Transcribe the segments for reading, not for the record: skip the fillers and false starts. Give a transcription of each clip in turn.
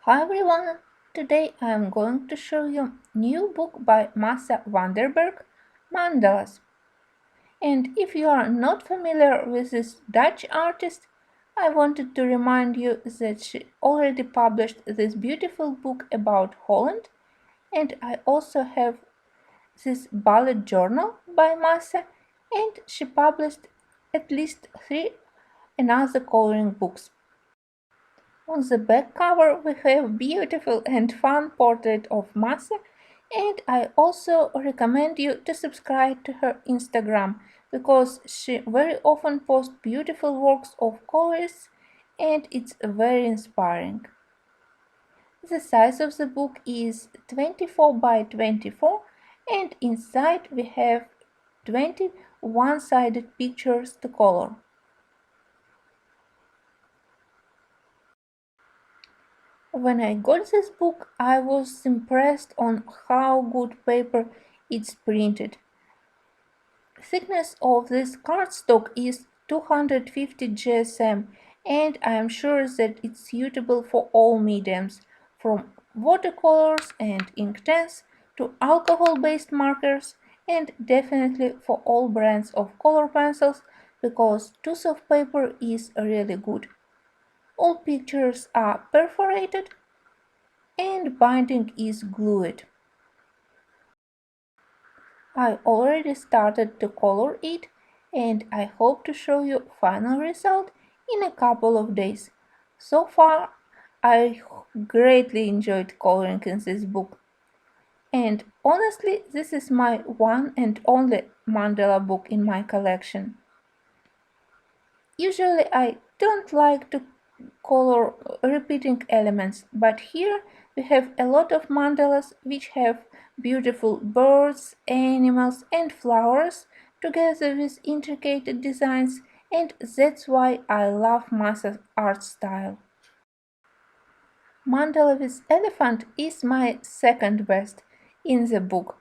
Hi everyone! Today I am going to show you new book by Masja Mandalas. And if you are not familiar with this Dutch artist, I wanted to remind you that she already published this beautiful book about Holland, and I also have this bullet journal by Masja, and she published at least three another coloring books. On the back cover we have beautiful and fun portrait of Masja, and I also recommend you to subscribe to her Instagram because she very often posts beautiful works of colorists and it's very inspiring. The size of the book is 24 by 24 and inside we have 20 one-sided pictures to color. When I got this book, I was impressed on how good paper it's printed. Thickness of this cardstock is 250 GSM and I am sure that it's suitable for all mediums, from watercolors and inktense to alcohol-based markers, and definitely for all brands of color pencils because tooth of paper is really good. All pictures are perforated and binding is glued. I already started to color it and I hope to show you final result in a couple of days. So far, I greatly enjoyed coloring in this book. And honestly, this is my one and only mandala book in my collection. Usually I don't like to color repeating elements, but here we have a lot of mandalas which have beautiful birds, animals and flowers together with intricate designs, and that's why I love Massa's art style. Mandala with elephant is my second best in the book.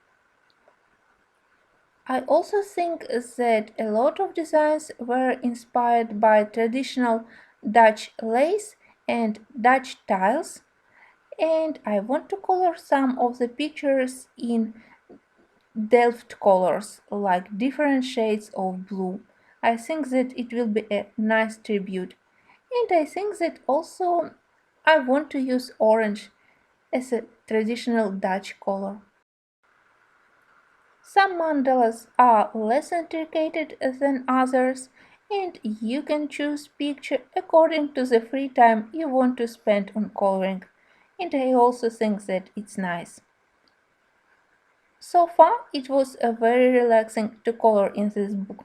I also think that a lot of designs were inspired by traditional Dutch lace and Dutch tiles, and I want to color some of the pictures in Delft colors, like different shades of blue. I think that it will be a nice tribute. And I think that also I want to use orange as a traditional Dutch color. Some mandalas are less intricate than others, and you can choose picture according to the free time you want to spend on coloring. And I also think that it's nice. So far, it was a very relaxing to color in this book.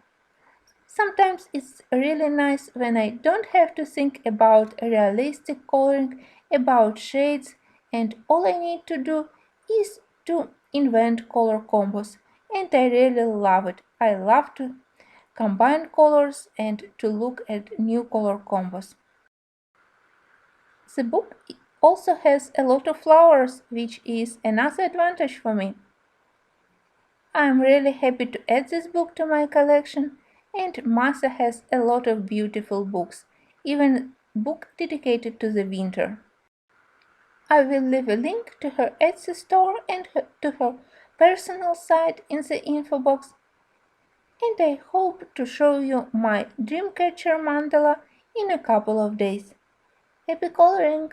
Sometimes it's really nice when I don't have to think about realistic coloring, about shades, and all I need to do is to invent color combos. And I really love it. I love to combine colors and to look at new color combos. The book also has a lot of flowers, which is another advantage for me. I'm really happy to add this book to my collection, and Masa has a lot of beautiful books, even book dedicated to the winter. I will leave a link to her Etsy store and to her personal site in the info box, and I hope to show you my Dreamcatcher mandala in a couple of days. Happy coloring!